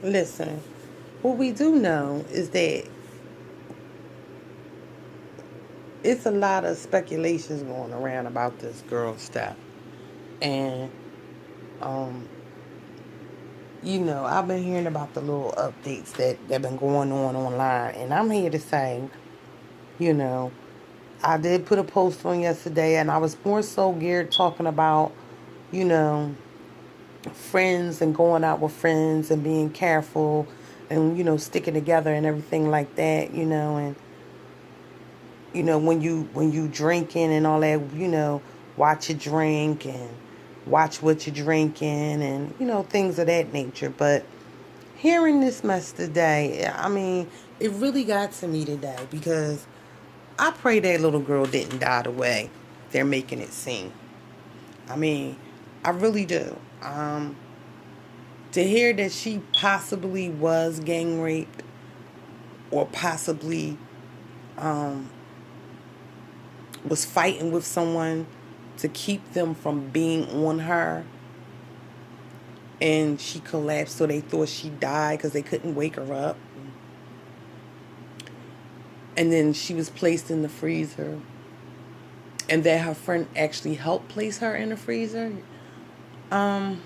Listen, what we do know is that it's a lot of speculations going around about this girl stuff. And, um, I've been hearing about the little updates that been going on online. And I'm here to say, you know, I did put a post on yesterday, and I was more so geared talking about, you know, friends and going out with friends and being careful and, sticking together and everything like that, and when you drinking and all that, watch your drink and watch what you're drinking and things of that nature. But hearing this mess today, I mean, it really got to me today because I pray that little girl didn't die the way they're making it seem. I mean, I really do. To hear that she possibly was gang raped or possibly was fighting with someone to keep them from being on her, and she collapsed, so they thought she died because they couldn't wake her up, and then she was placed in the freezer, and that her friend actually helped place her in the freezer. um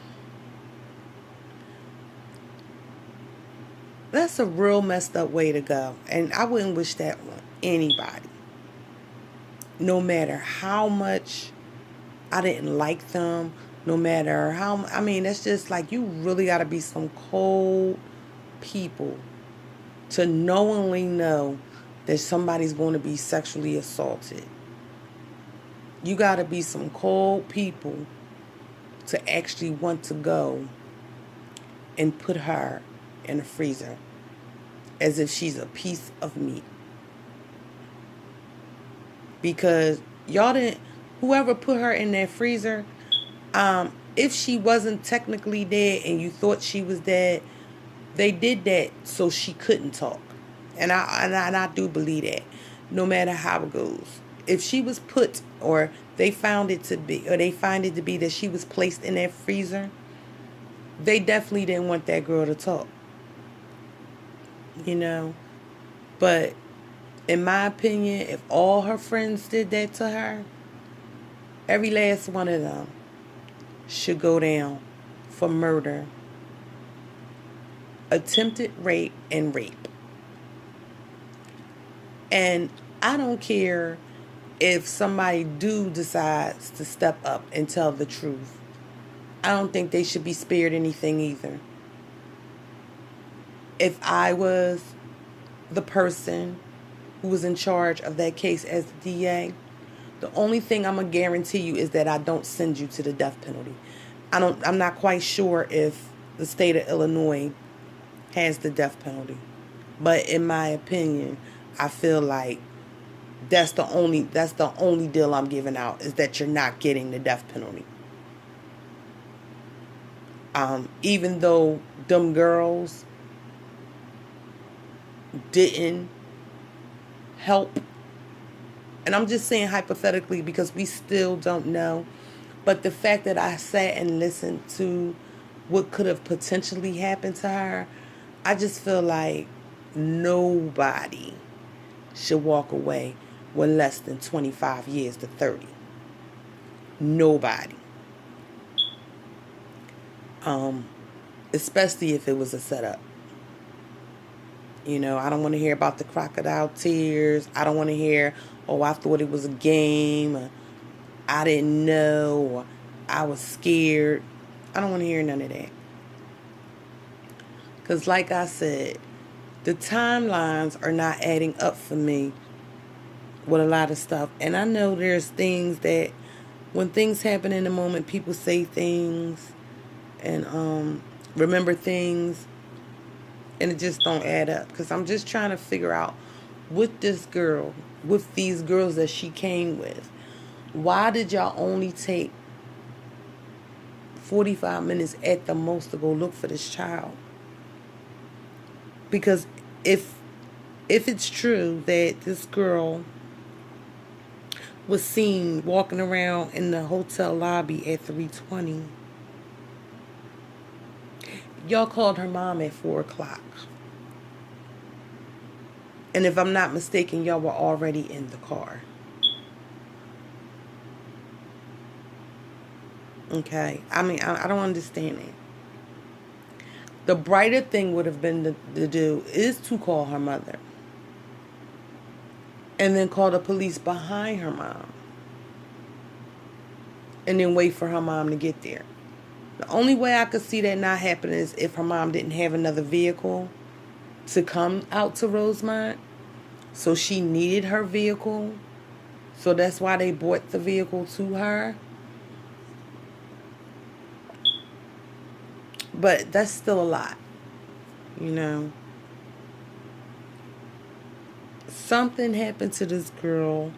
that's a real messed up way to go, and I wouldn't wish that on anybody, no matter how much I didn't like them, no matter how. I mean, it's just like you really got to be some cold people to knowingly know that somebody's going to be sexually assaulted. You got to be some cold people to actually want to go and put her in the freezer as if she's a piece of meat. Because y'all didn't, whoever put her in that freezer, if she wasn't technically dead and you thought she was dead, they did that so she couldn't talk. And I do believe that, no matter how it goes. If she was put, or they found it to be, or they find it to be that she was placed in that freezer, they definitely didn't want that girl to talk. You know? But in my opinion, if all her friends did that to her, every last one of them should go down for murder, attempted rape, and rape. And I don't care if somebody do decides to step up and tell the truth. I don't think they should be spared anything either. If I was the person who was in charge of that case as the DA, the only thing I'm gonna guarantee you is that I don't send you to the death penalty. I'm not quite sure if the state of Illinois has the death penalty. But in my opinion, I feel like that's the only deal I'm giving out, is that you're not getting the death penalty. Even though them girls didn't help, and I'm just saying hypothetically because we still don't know, but the fact that I sat and listened to what could have potentially happened to her, I just feel like nobody should walk away with less than 25 years to 30. Nobody. Um, Especially if it was a setup. I don't want to hear about the crocodile tears. I don't want to hear, oh, I thought it was a game. Or, I didn't know. Or, I was scared. I don't want to hear none of that. Because, like I said, the timelines are not adding up for me with a lot of stuff. And I know there's things that, when things happen in the moment, people say things and remember things, and it just don't add up. Because I'm just trying to figure out, with this girl, with these girls that she came with, why did y'all only take 45 minutes at the most to go look for this child? Because if it's true that this girl was seen walking around in the hotel lobby at 3:20, Y'all called her mom at 4 o'clock. And if I'm not mistaken, y'all were already in the car. Okay? I mean, I don't understand it. The brighter thing would have been to do is to call her mother. And then call the police behind her mom. And then wait for her mom to get there. The only way I could see that not happening is if her mom didn't have another vehicle to come out to Rosemont. So she needed her vehicle. So that's why they brought the vehicle to her. But that's still a lot. You know. Something happened to this girl.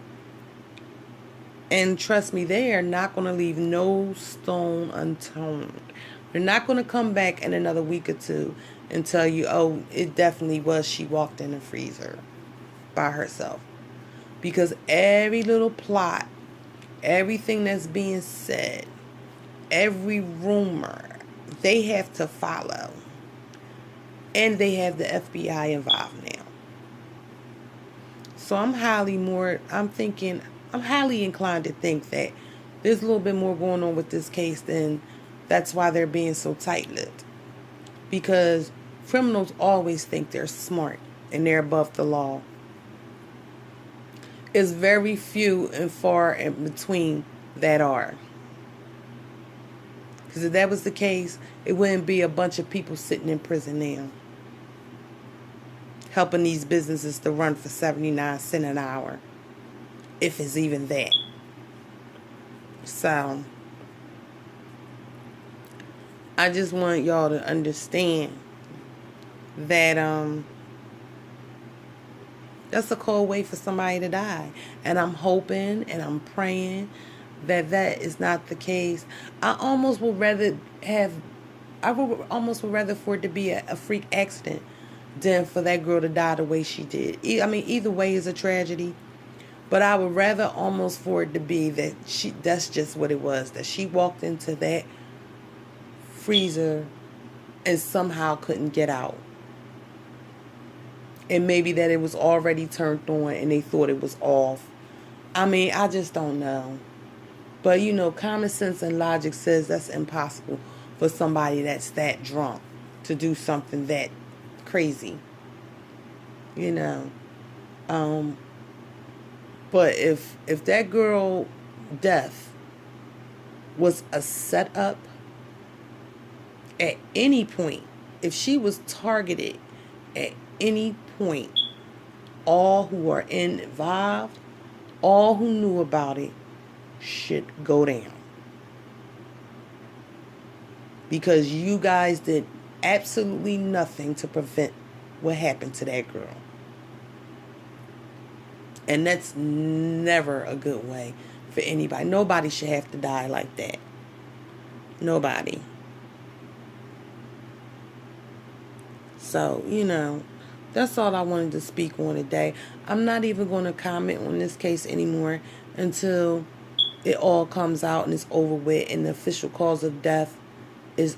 And trust me, they are not going to leave no stone unturned. They're not going to come back in another week or two and tell you, oh, it definitely was she walked in the freezer by herself. Because every little plot, everything that's being said, every rumor, they have to follow. And they have the FBI involved now. So I'm highly inclined to think that there's a little bit more going on with this case than that's why they're being so tight-lipped. Because criminals always think they're smart and they're above the law. It's very few and far in between that are. Because if that was the case, it wouldn't be a bunch of people sitting in prison now, helping these businesses to run for 79 cents an hour. If it's even that. So, I just want y'all to understand that that's a cold way for somebody to die. And I'm hoping and I'm praying that that is not the case. I almost would rather for it to be a freak accident than for that girl to die the way she did. I mean, either way is a tragedy. But I would rather almost for it to be that that's just what it was. That she walked into that freezer and somehow couldn't get out. And maybe that it was already turned on and they thought it was off. I mean, I just don't know. But, you know, common sense and logic says that's impossible for somebody that's that drunk to do something that crazy. You know. But if that girl death was a setup at any point, if she was targeted at any point, all who are involved, all who knew about it, should go down. Because you guys did absolutely nothing to prevent what happened to that girl. And that's never a good way for anybody. Nobody should have to die like that. Nobody. So, you know, that's all I wanted to speak on today. I'm not even going to comment on this case anymore until it all comes out and it's over with and the official cause of death is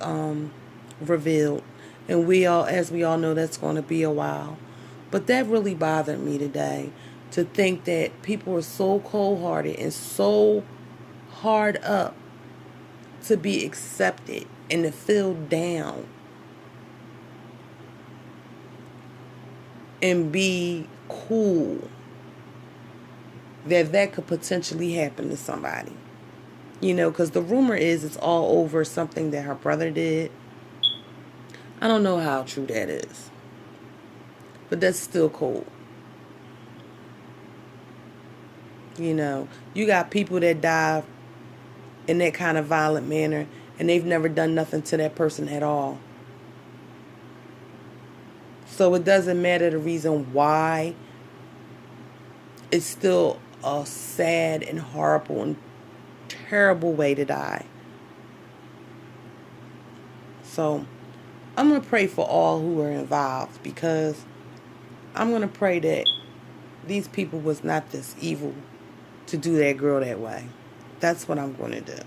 revealed. And as we all know, that's going to be a while. But that really bothered me today. To think that people are so cold-hearted and so hard up to be accepted and to feel down and be cool, that could potentially happen to somebody. You know, because the rumor is it's all over something that her brother did. I don't know how true that is. But that's still cold. You know, you got people that die in that kind of violent manner and they've never done nothing to that person at all. So it doesn't matter the reason why. It's still a sad and horrible and terrible way to die. So I'm going to pray for all who are involved, because I'm going to pray that these people was not this evil to do that girl that way. That's what I'm going to do.